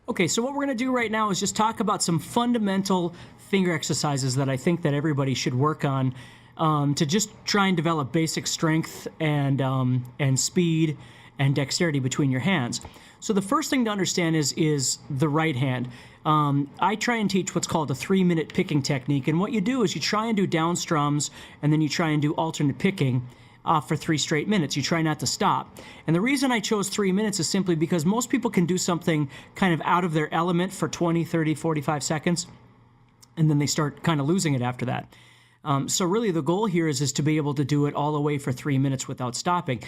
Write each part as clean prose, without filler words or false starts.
Okay, so what we're going to do right now is just talk about some fundamental finger exercises that I think that everybody should work on to just try and develop basic strength and speed and dexterity between your hands. So the first thing to understand is the right hand. I try and teach what's called a 3-minute picking technique, and what you do is you try and do down strums, and then you try and do alternate picking for 3 straight minutes. You try not to stop. And the reason I chose 3 minutes is simply because most people can do something kind of out of their element for 20, 30, 45 seconds, and then they start kind of losing it after that. So really the goal here is to be able to do it all the way for 3 minutes without stopping.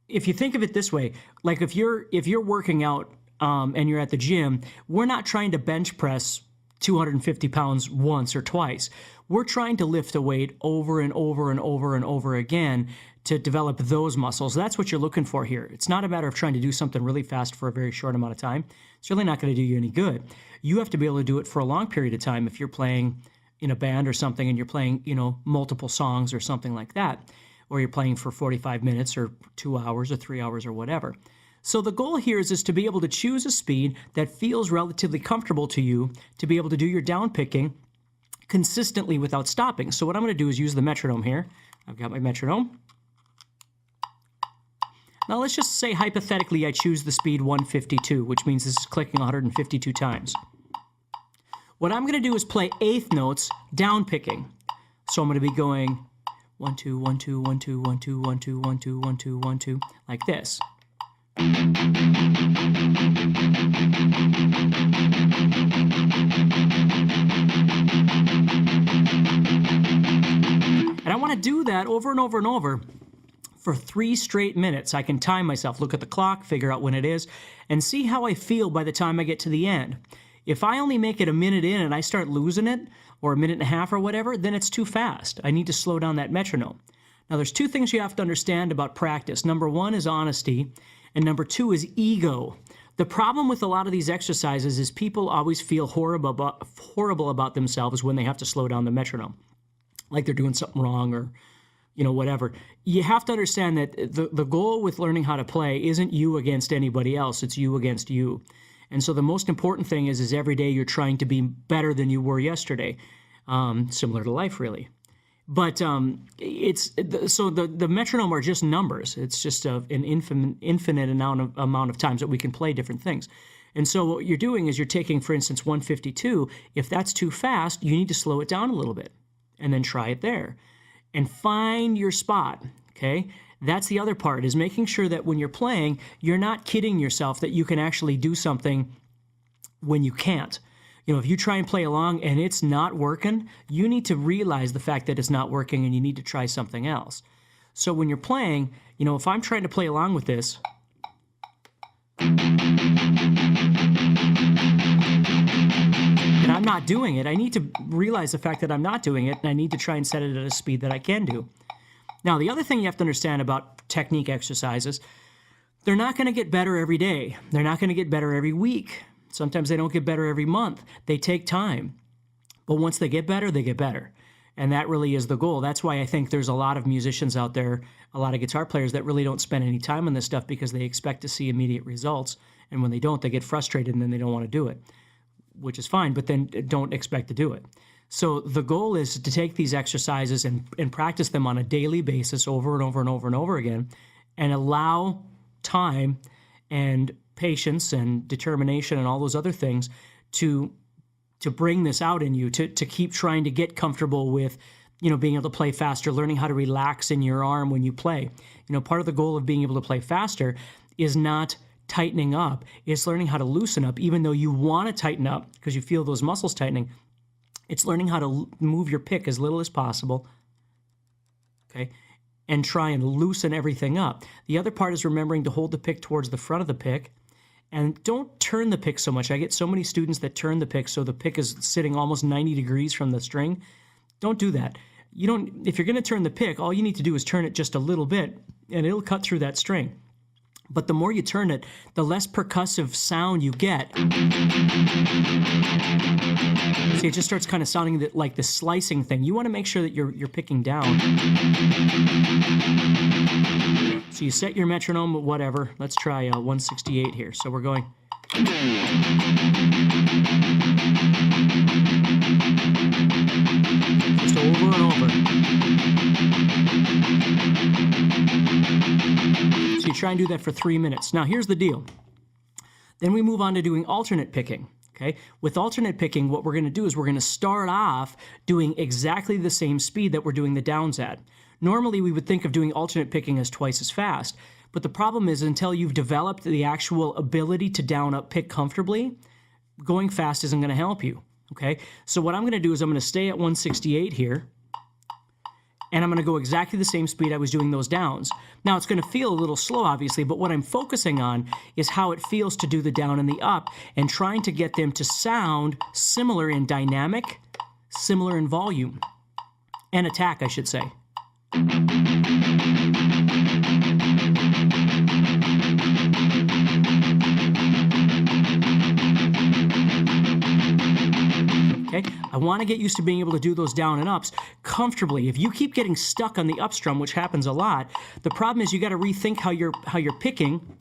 If you think of it this way, like if you're working out and you're at the gym, we're not trying to bench press 250 pounds once or twice. We're trying to lift a weight over and over and over and over again to develop those muscles. That's what you're looking for here. It's not a matter of trying to do something really fast for a very short amount of time. It's really not going to do you any good. You have to be able to do it for a long period of time if you're playing in a band or something and you're playing, multiple songs or something like that, or you're playing for 45 minutes or 2 hours or 3 hours or whatever. So the goal here is to be able to choose a speed that feels relatively comfortable to you to be able to do your down picking consistently without stopping. So what I'm going to do is use the metronome here. I've got my metronome. Now let's just say hypothetically I choose the speed 152, which means this is clicking 152 times. What I'm going to do is play eighth notes down picking. So I'm going to be going 1 2 1 2 1 2 1 2 1 2 1 2 1 2 1 2 like this. And I want to do that over and over and over for 3 straight minutes. I can time myself, look at the clock, figure out when it is, and see how I feel by the time I get to the end. If I only make it a minute in and I start losing it, or a minute and a half or whatever, then it's too fast. I need to slow down that metronome. Now there's 2 things you have to understand about practice. Number 1 is honesty, and number 2 is ego. The problem with a lot of these exercises is people always feel horrible about themselves when they have to slow down the metronome, like they're doing something wrong or whatever. You have to understand that the goal with learning how to play isn't you against anybody else, it's you against you. And so the most important thing is every day you're trying to be better than you were yesterday, similar to life really. But so the metronome are just numbers. It's just an infinite amount of times that we can play different things. And so what you're doing is you're taking, for instance, 152. If that's too fast, you need to slow it down a little bit and then try it there and find your spot, okay? That's the other part, is making sure that when you're playing, you're not kidding yourself that you can actually do something when you can't. If you try and play along and it's not working, you need to realize the fact that it's not working and you need to try something else. So when you're playing, if I'm trying to play along with this, and I'm not doing it, I need to realize the fact that I'm not doing it, and I need to try and set it at a speed that I can do. Now, the other thing you have to understand about technique exercises, they're not going to get better every day. They're not going to get better every week. Sometimes they don't get better every month. They take time. But once they get better, they get better. And that really is the goal. That's why I think there's a lot of musicians out there, a lot of guitar players that really don't spend any time on this stuff because they expect to see immediate results. And when they don't, they get frustrated and then they don't want to do it, which is fine, but then don't expect to do it. So the goal is to take these exercises and practice them on a daily basis over and over and over and over again, and allow time and patience and determination and all those other things to bring this out in you, to keep trying to get comfortable with, being able to play faster, learning how to relax in your arm when you play. Part of the goal of being able to play faster is not tightening up, it's learning how to loosen up, even though you want to tighten up because you feel those muscles tightening. It's learning how to move your pick as little as possible, okay, and try and loosen everything up. The other part is remembering to hold the pick towards the front of the pick, and don't turn the pick so much. I get so many students that turn the pick so the pick is sitting almost 90 degrees from the string. Don't do that. If you're going to turn the pick, all you need to do is turn it just a little bit, and it'll cut through that string. But the more you turn it, the less percussive sound you get. See, it just starts kind of sounding like the slicing thing. You want to make sure that you're picking down. So you set your metronome, whatever. Let's try 168 here. So we're going. try and do that for 3 minutes. Now, here's the deal. Then we move on to doing alternate picking. Okay? With alternate picking, what we're going to do is we're going to start off doing exactly the same speed that we're doing the downs at. Normally, we would think of doing alternate picking as twice as fast, but the problem is until you've developed the actual ability to down-up pick comfortably, going fast isn't going to help you. Okay? So what I'm going to do is I'm going to stay at 168 here, and I'm going to go exactly the same speed I was doing those downs. Now, it's going to feel a little slow, obviously, but what I'm focusing on is how it feels to do the down and the up, and trying to get them to sound similar in dynamic, similar in volume, and attack, I should say. Okay, I want to get used to being able to do those down and ups comfortably. If you keep getting stuck on the up strum, which happens a lot, the problem is you got to rethink how you're picking.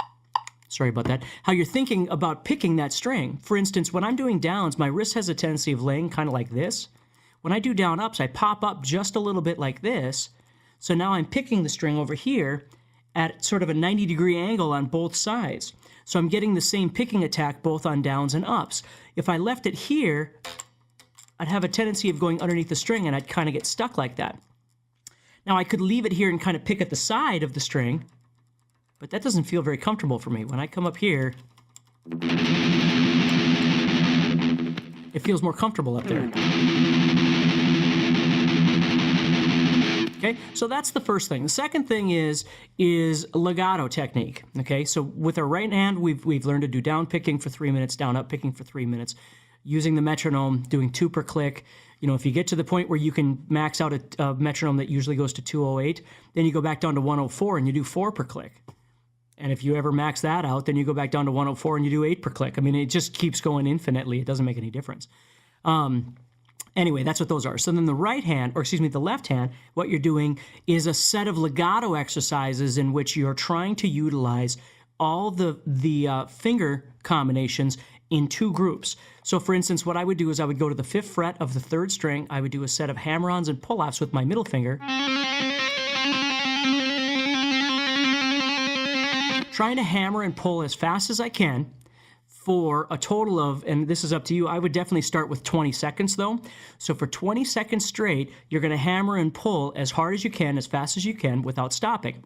Sorry about that. How you're thinking about picking that string. For instance, when I'm doing downs, my wrist has a tendency of laying kind of like this. When I do down ups, I pop up just a little bit like this. So now I'm picking the string over here at sort of a 90-degree angle on both sides. So I'm getting the same picking attack both on downs and ups. If I left it here, I'd have a tendency of going underneath the string, and I'd kind of get stuck like that. Now, I could leave it here and kind of pick at the side of the string, but that doesn't feel very comfortable for me. When I come up here, it feels more comfortable up there. Okay, so that's the first thing. The second thing is legato technique. Okay, so with our right hand, we've learned to do down picking for 3 minutes, down up picking for 3 minutes. Using the metronome, doing 2 per click. You know, if you get to the point where you can max out a metronome that usually goes to 208, then you go back down to 104 and you do 4 per click. And if you ever max that out, then you go back down to 104 and you do 8 per click. I mean, it just keeps going infinitely. It doesn't make any difference. Anyway, that's what those are. So then the left hand, what you're doing is a set of legato exercises in which you're trying to utilize all the finger combinations in 2 groups. So for instance, what I would do is I would go to the 5th fret of the 3rd string. I would do a set of hammer-ons and pull-offs with my middle finger, trying to hammer and pull as fast as I can for a total of, and this is up to you, I would definitely start with 20 seconds though. So for 20 seconds straight, you're going to hammer and pull as hard as you can, as fast as you can, without stopping.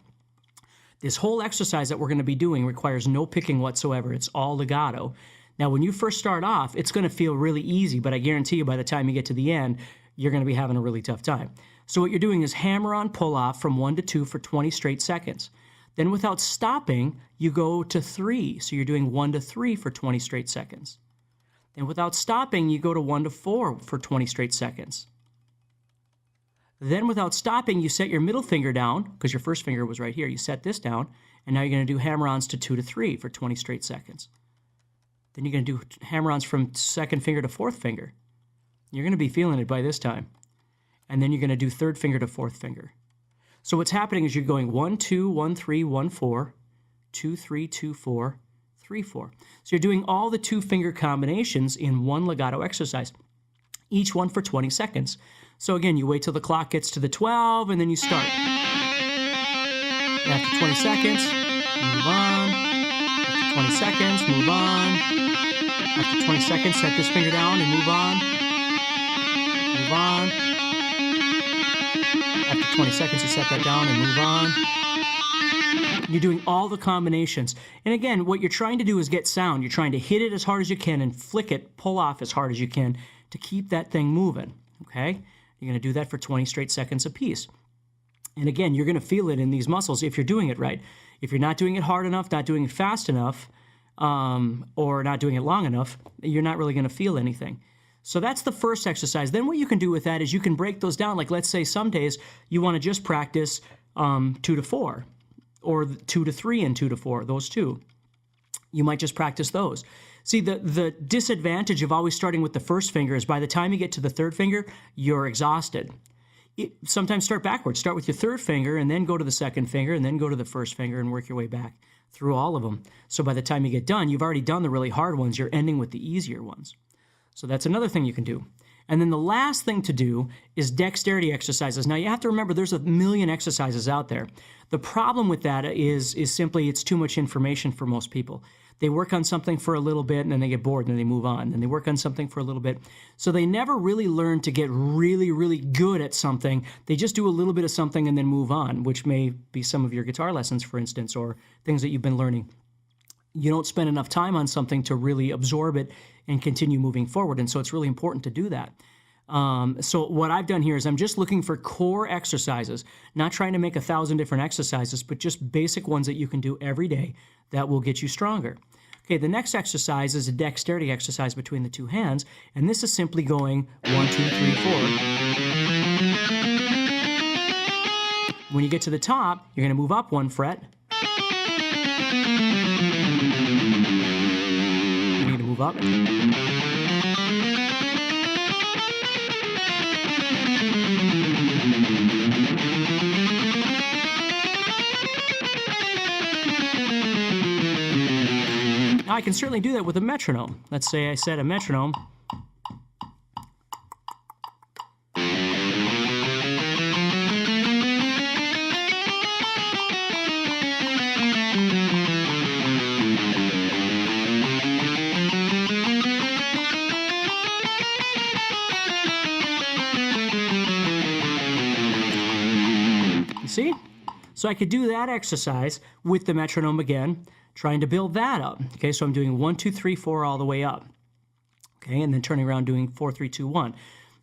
This whole exercise that we're going to be doing requires no picking whatsoever. It's all legato. Now, when you first start off, it's going to feel really easy, but I guarantee you by the time you get to the end, you're going to be having a really tough time. So what you're doing is hammer on, pull off from 1 to 2 for 20 straight seconds. Then without stopping, you go to 3. So you're doing 1 to 3 for 20 straight seconds. Then without stopping, you go to 1 to 4 for 20 straight seconds. Then without stopping, you set your middle finger down, because your first finger was right here. You set this down, and now you're going to do hammer-ons to 2 to 3 for 20 straight seconds. Then you're going to do hammer-ons from 2nd finger to 4th finger. You're going to be feeling it by this time. And then you're going to do 3rd finger to 4th finger. So what's happening is you're going 1, 2, 1, 3, 1, 4, 2, 3, 2, 4, 3, 4. So you're doing all the 2-finger combinations in one legato exercise, each one for 20 seconds. So again, you wait till the clock gets to the 12, and then you start. After 20 seconds, move on. After 20 seconds, move on. After 20 seconds, set this finger down and move on. Move on. After 20 seconds, you set that down and move on. You're doing all the combinations. And again, what you're trying to do is get sound. You're trying to hit it as hard as you can and flick it, pull off as hard as you can to keep that thing moving, okay? You're going to do that for 20 straight seconds apiece. And again, you're going to feel it in these muscles if you're doing it right. If you're not doing it hard enough, not doing it fast enough, or not doing it long enough, you're not really going to feel anything. So that's the first exercise. Then what you can do with that is you can break those down. Like let's say some days you want to just practice 2 to 4, or 2 to 3 and 2 to 4, those two. You might just practice those. See, the disadvantage of always starting with the first finger is by the time you get to the 3rd finger, you're exhausted. Sometimes start backwards. Start with your 3rd finger and then go to the 2nd finger and then go to the 1st finger and work your way back through all of them. So by the time you get done, you've already done the really hard ones. You're ending with the easier ones. So that's another thing you can do. And then the last thing to do is dexterity exercises. Now you have to remember there's a million exercises out there. The problem with that is simply it's too much information for most people. They work on something for a little bit and then they get bored and then they move on. And they work on something for a little bit. So they never really learn to get really, really good at something. They just do a little bit of something and then move on, which may be some of your guitar lessons, for instance, or things that you've been learning. You don't spend enough time on something to really absorb it and continue moving forward. And so it's really important to do that. So what I've done here is I'm just looking for core exercises, not trying to make 1,000 different exercises, but just basic ones that you can do every day that will get you stronger. Okay, the next exercise is a dexterity exercise between the two hands, and this is simply going 1, 2, 3, 4. When you get to the top, you're going to move up 1 fret. You need to move up. Now I can certainly do that with a metronome. Let's say I set a metronome. See? So I could do that exercise with the metronome again, trying to build that up. Okay, so I'm doing 1, 2, 3, 4 all the way up. Okay, and then turning around doing 4, 3, 2, 1.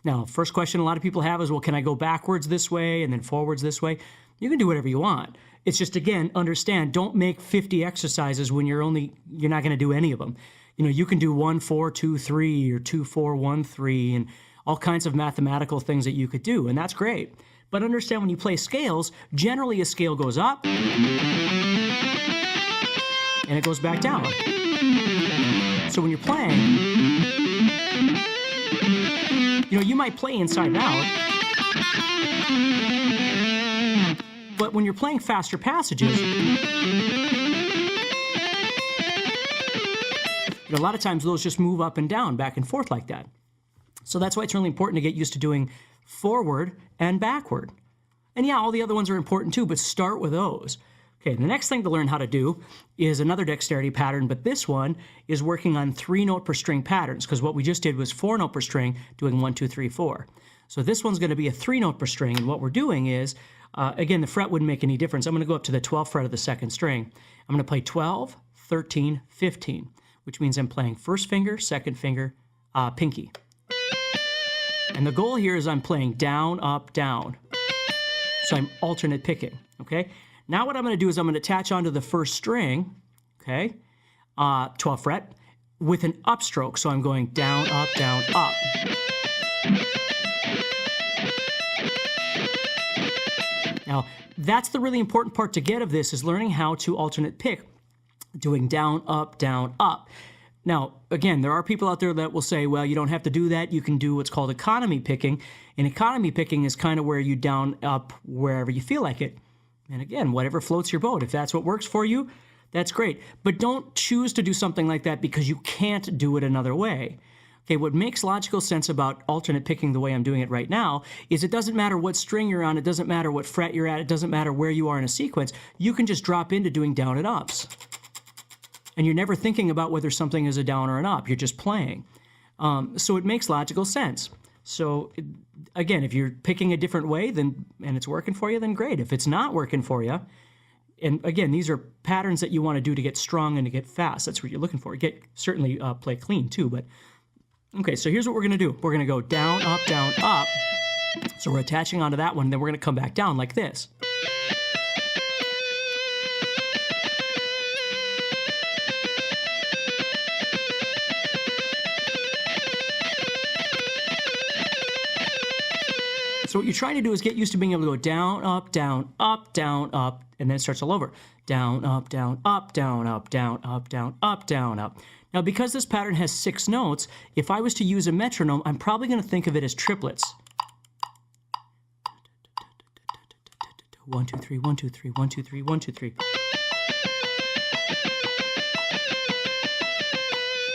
Now, first question a lot of people have is, well, can I go backwards this way and then forwards this way? You can do whatever you want. It's just, again, understand, don't make 50 exercises when you're not going to do any of them. You know, you can do 1, 4, 2, 3 or 2, 4, 1, 3 and all kinds of mathematical things that you could do, and that's great. But understand when you play scales, generally a scale goes up and it goes back down. So when you're playing, you know, you might play inside out, but when you're playing faster passages, a lot of times those just move up and down, back and forth like that. So that's why it's really important to get used to doing forward and backward. And yeah, all the other ones are important too, but start with those. Okay, the next thing to learn how to do is another dexterity pattern, but this one is working on 3-note per string patterns, because what we just did was 4-note per string, doing 1, 2, 3, 4. So this one's going to be a 3-note per string, and what we're doing is, again, the fret wouldn't make any difference. I'm going to go up to the 12th fret of the 2nd string. I'm going to play 12, 13, 15, which means I'm playing 1st finger, 2nd finger, pinky. And the goal here is I'm playing down, up, down. So I'm alternate picking, okay? Now what I'm going to do is I'm going to attach onto the 1st string, okay, 12th fret, with an upstroke. So I'm going down, up, up. Now, that's the really important part to get of this, is learning how to alternate pick, doing down, up, up. Now, again, there are people out there that will say, well, you don't have to do that. You can do what's called economy picking. And economy picking is kind of where you down, up, wherever you feel like it. And again, whatever floats your boat. If that's what works for you, that's great. But don't choose to do something like that because you can't do it another way. Okay, what makes logical sense about alternate picking the way I'm doing it right now is it doesn't matter what string you're on, it doesn't matter what fret you're at, it doesn't matter where you are in a sequence. You can just drop into doing down and ups. And you're never thinking about whether something is a down or an up. You're just playing. So it makes logical sense. So again, if you're picking a different way and it's working for you, then great. If it's not working for you, and again, these are patterns that you want to do to get strong and to get fast. That's what you're looking for. Certainly play clean too. But okay, so here's what we're going to do. We're going to go down, up, down, up. So we're attaching onto that one, and then we're going to come back down like this. So what you're trying to do is get used to being able to go down, up, down, up, down, up, and then it starts all over. Down, up, down, up, down, up, down, up, down, up, down, up. Now, because this pattern has 6 notes, if I was to use a metronome, I'm probably going to think of it as triplets. 1, 2, 3, 1, 2, 3, 1, 2, 3, 1, 2, 3.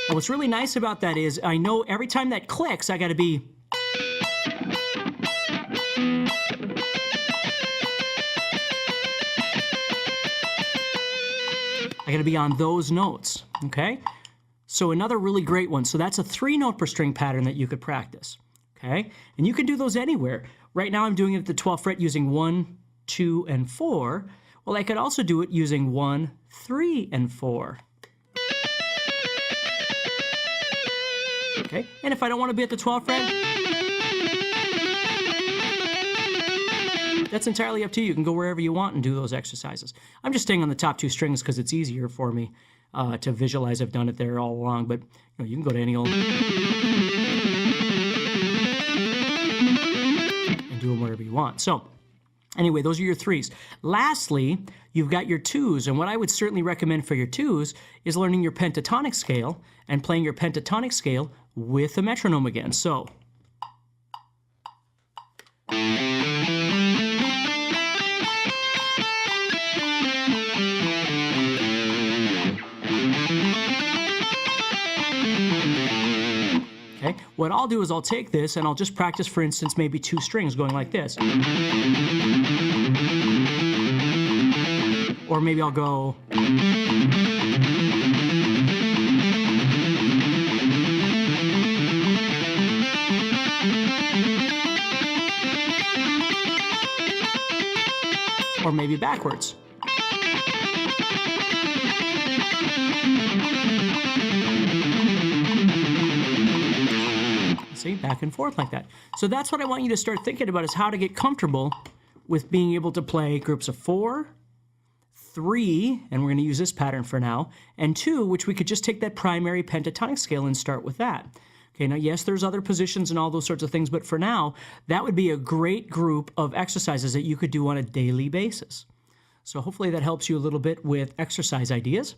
Now, what's really nice about that is I know every time that clicks, I got to be got to be on those notes, okay? So another really great one. So that's a 3-note per string pattern that you could practice, okay? And you can do those anywhere. Right now I'm doing it at the 12th fret using 1, 2, and 4. Well, I could also do it using 1, 3, and 4. Okay, and if I don't want to be at the 12th fret, that's entirely up to you. You can go wherever you want and do those exercises. I'm just staying on the top 2 strings because it's easier for me to visualize. I've done it there all along, but you can go to any old and do them wherever you want. So anyway, those are your 3s. Lastly, you've got your 2s, and what I would certainly recommend for your 2s is learning your pentatonic scale and playing your pentatonic scale with a metronome again. So okay, what I'll do is I'll take this and I'll just practice, for instance, maybe 2 strings going like this. Or maybe I'll go or maybe backwards. See, back and forth like that. So that's what I want you to start thinking about, is how to get comfortable with being able to play groups of 4, 3, and we're going to use this pattern for now, and 2, which we could just take that primary pentatonic scale and start with that. Okay, now yes, there's other positions and all those sorts of things, but for now, that would be a great group of exercises that you could do on a daily basis. So hopefully that helps you a little bit with exercise ideas.